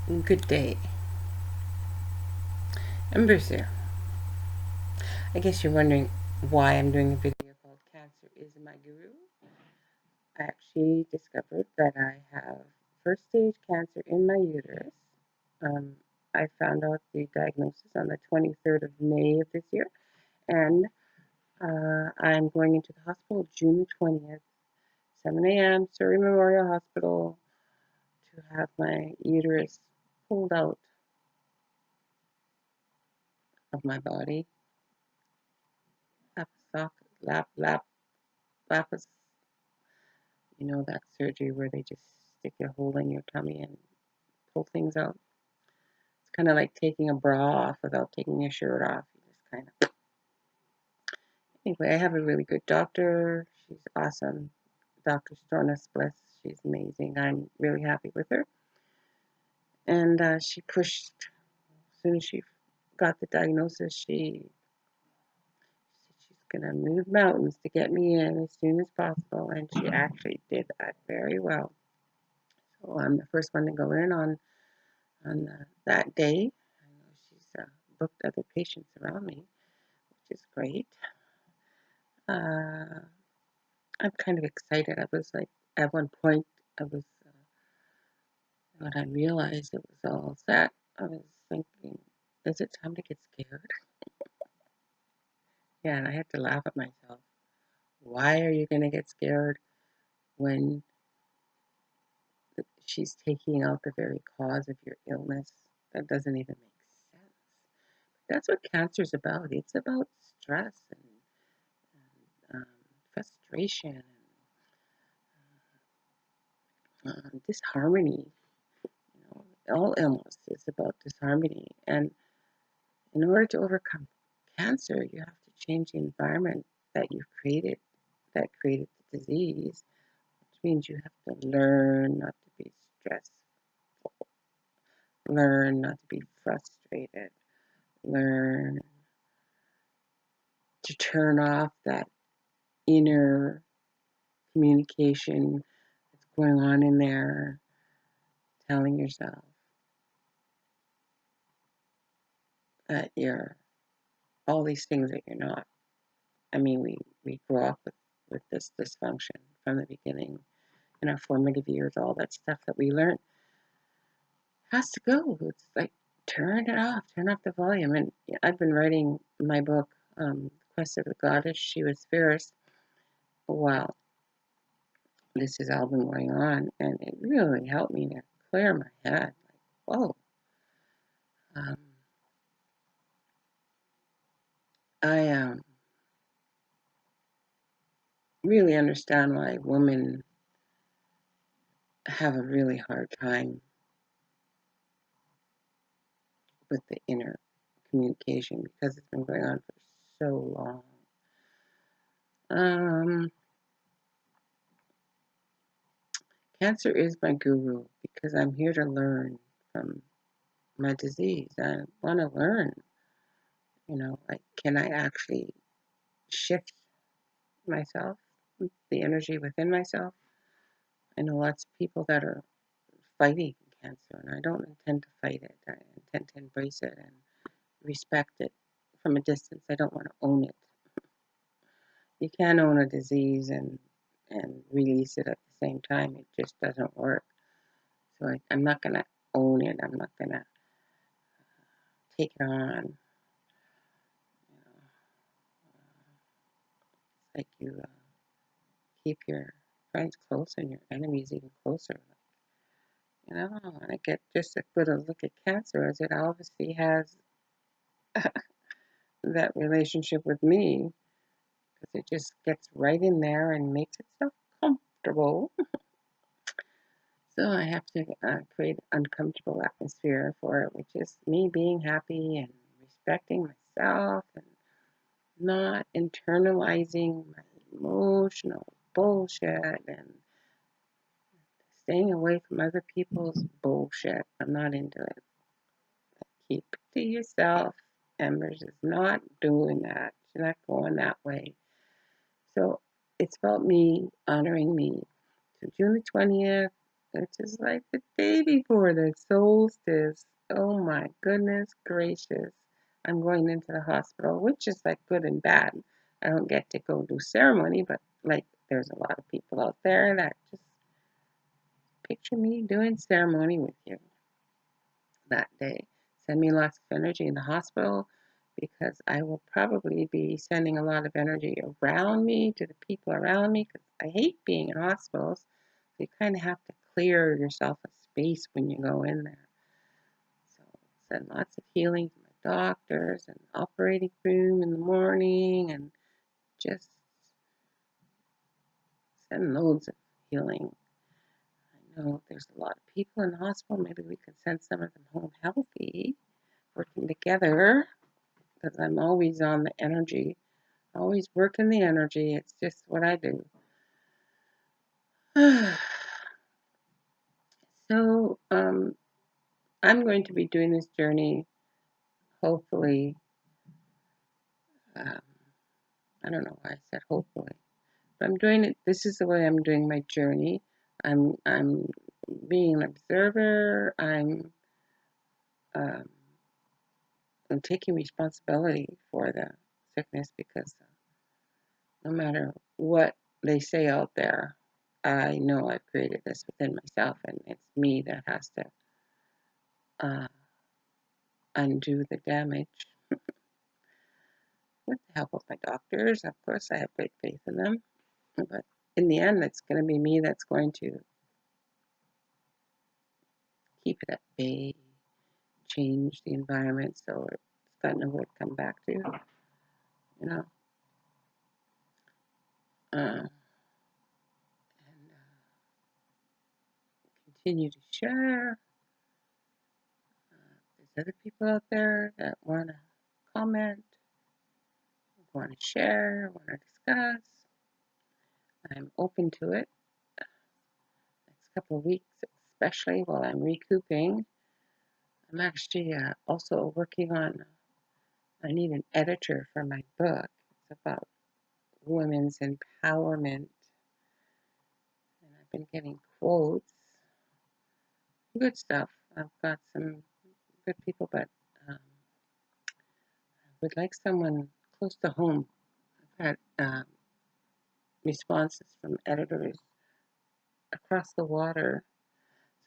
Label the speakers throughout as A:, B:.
A: Good day. Embers here. I guess you're wondering why I'm doing a video called Cancer is My Guru. I actually discovered that I have first stage cancer in my uterus. Um, I found out the diagnosis on the 23rd of May of this year, and I'm going into the hospital June the 20th, 7 a.m., Surrey Memorial Hospital, to have my uterus pulled out of my body. Laparostomy, lapis, that surgery where they just stick a hole in your tummy and pull things out. It's kind of like taking a bra off without taking your shirt off. You just kind of. Anyway, I have a really good doctor. She's awesome. Dr. Storna Bliss. She's amazing. I'm really happy with her. And she pushed, as soon as she got the diagnosis, she said she's going to move mountains to get me in as soon as possible. And she actually did that very well. So I'm the first one to go in on that day. I know she's booked other patients around me, which is great. Uh, I'm kind of excited. I was like, at one point, I was, when I realized it was all set, I was thinking, is it time to get scared? Yeah, and I had to laugh at myself. Why are you going to get scared when she's taking out the very cause of your illness? That doesn't even make sense. That's what cancer is about. It's about stress and frustration and disharmony. All illness is about disharmony. And in order to overcome cancer, you have to change the environment that you've created, that created the disease, which means you have to learn not to be stressed, learn not to be frustrated, learn to turn off that inner communication that's going on in there, telling yourself that you're all these things that you're not. I mean, we grow up with this dysfunction from the beginning in our formative years. All that stuff that we learn has to go. It's like turn it off, turn off the volume. And I've been writing my book, Quest of the Goddess. She was fairest while this is all been going on, and it really helped me to clear my head. Like, whoa. Um, I really understand why women have a really hard time with the inner communication because it's been going on for so long. Cancer is my guru because I'm here to learn from my disease. I want to learn, like, can I actually shift myself, the energy within myself? I know lots of people that are fighting cancer, and I don't intend to fight it. I intend to embrace it and respect it from a distance. I don't want to own it. You can't own a disease and release it at the same time. It just doesn't work. So I'm not going to own it. I'm not going to take it on. It's like you keep your friends close and your enemies even closer. And I get just a good look at cancer as it obviously has that relationship with me because it just gets right in there and makes itself comfortable. So I have to create an uncomfortable atmosphere for it, which is me being happy and respecting myself and not internalizing my emotional bullshit and staying away from other people's bullshit. I'm not into it. Keep it to yourself. Embers is not doing that. She's not going that way. So it's about me honoring me. So June the 20th, which is like the day before the solstice. Oh my goodness gracious. I'm going into the hospital, which is like good and bad. I don't get to go do ceremony, but like there's a lot of people out there that just picture me doing ceremony with you that day. Send me lots of energy in the hospital because I will probably be sending a lot of energy around me to the people around me because I hate being in hospitals. You kind of have to clear yourself a space when you go in there. So send lots of healing to my doctors and operating room in the morning and just send loads of healing. I know there's a lot of people in the hospital. Maybe we can send some of them home healthy, working together, because I'm always on the energy, always working the energy. It's just what I do. So I'm going to be doing this journey, hopefully. Um, I don't know why I said hopefully, but I'm doing it. This is the way I'm doing my journey. I'm being an observer. Um, I'm taking responsibility for the sickness because no matter what they say out there, I know I've created this within myself, and it's me that has to uh, undo the damage with the help of my doctors. Of course, I have great faith in them, but in the end, it's going to be me that's going to keep it at bay, change the environment so it's got nowhere to come back to, you know. And continue to share. There's other people out there that want to comment, want to share, want to discuss. I'm open to it. Next couple of weeks, especially while I'm recouping. I'm actually also working on, I need an editor for my book. It's about women's empowerment. And I've been getting quotes, good stuff. I've got some good people, but I would like someone close to home. I've had responses from editors across the water,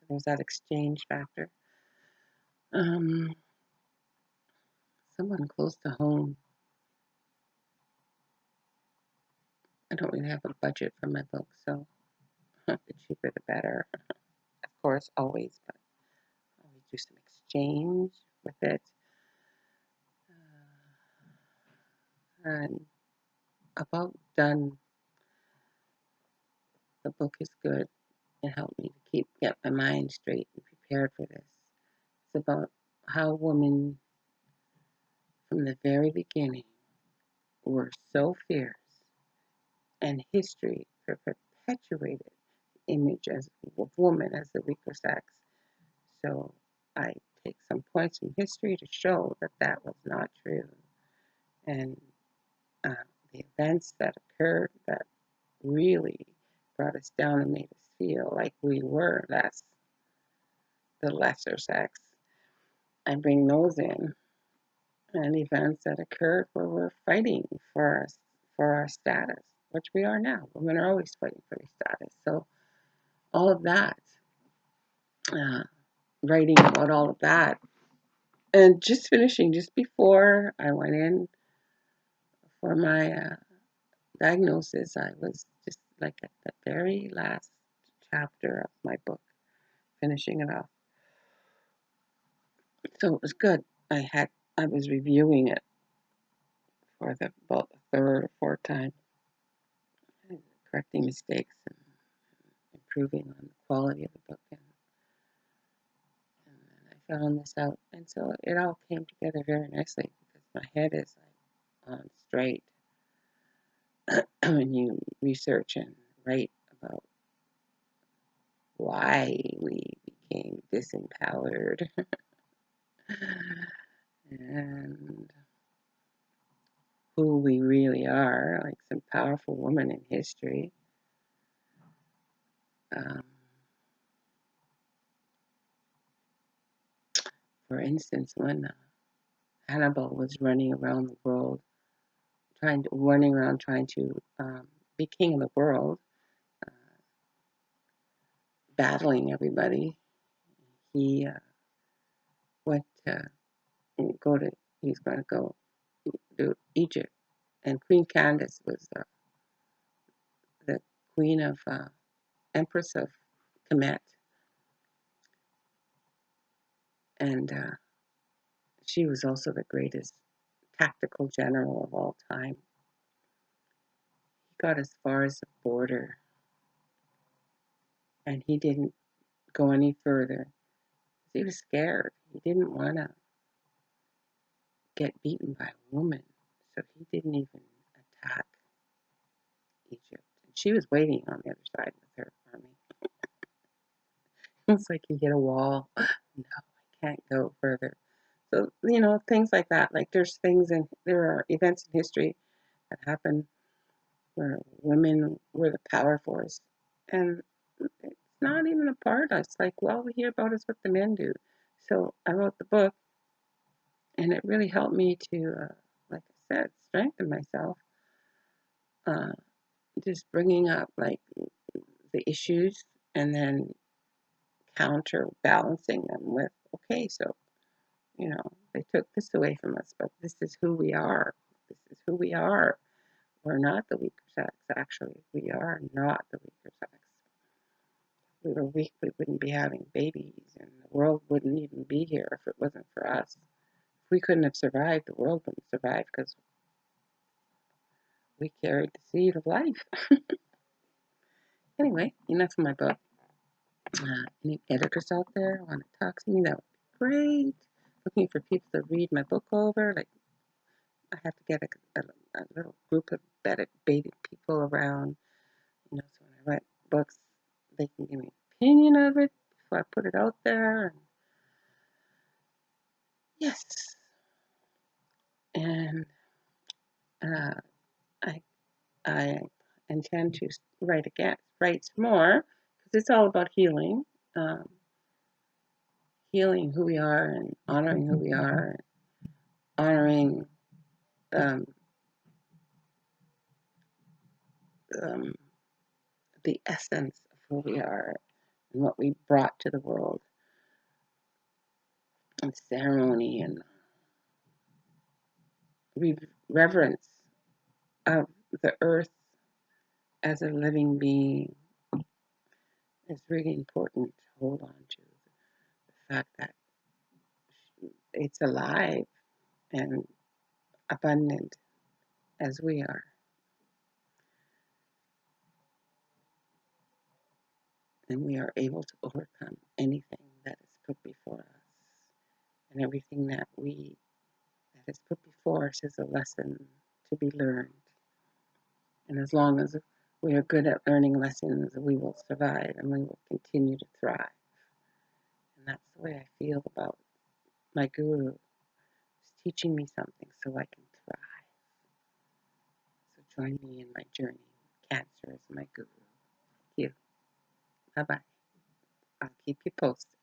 A: so there's that exchange factor. Someone close to home. I don't really have a budget for my book, so the cheaper the better. Of course, always, but always do some exchange with it. And about done. The book is good. It helped me to get my mind straight and prepared for this. It's about how women from the very beginning were so fierce, and history perpetuated the image of woman as the weaker sex. So I take some points from history to show that that was not true. And the events that occurred that really brought us down and made us feel like we were the lesser sex. I bring those in, and events that occurred where we're fighting for our status, which we are now. Women are always fighting for their status. So all of that, writing about all of that, and just finishing just before I went in for my diagnosis, I was just like at the very last chapter of my book, finishing it off. So it was good. I was reviewing it for about the third or fourth time, correcting mistakes and improving on the quality of the book. And then I found this out. And so it all came together very nicely because my head is like on straight when you research and write about why we became disempowered and who we really are, like some powerful women in history. Um, For instance, when Hannibal was running around the world, trying to be king of the world, uh, battling everybody, he went to go to. He's going to go to Egypt, and Queen Candace was the queen of Empress of Kemet, and she was also the greatest tactical general of all time. He got as far as the border, and he didn't go any further. He was scared. He didn't want to get beaten by a woman, so he didn't even attack Egypt. And she was waiting on the other side with her army. It's like you hit a wall. No, I can't go further. So, things like that. Like there are events in history that happen where women were the power force. And it's not even a part of us. Like, well, we hear about is what the men do. So I wrote the book, and it really helped me to, like I said, strengthen myself. Uh, just bringing up like the issues and then counterbalancing them with, okay, so, they took this away from us, but this is who we are. This is who we are. We're not the weaker sex, actually. We are not the weaker sex. If we were weak, we wouldn't be having babies, and the world wouldn't even be here if it wasn't for us. If we couldn't have survived, the world wouldn't survive because we carried the seed of life. Anyway, enough of my book. Any editors out there want to talk to me? That would be great. Looking for people to read my book over. Like, I have to get a little group of baited people around. So when I write books, they can give me an opinion of it before I put it out there. Yes, and uh, I I intend to write some more because it's all about healing, um, healing who we are and honoring who we are, honoring um, um, the essence of who we are and what we brought to the world, and ceremony and reverence of the earth as a living being is really important to hold on to. The fact that it's alive and abundant as we are. And we are able to overcome anything that is put before us. And everything that is put before us is a lesson to be learned. And as long as we are good at learning lessons, we will survive and we will continue to thrive. And that's the way I feel about my guru. He's teaching me something so I can thrive. So join me in my journey. Cancer is my guru. Thank you. Bye-bye. I'll keep you posted.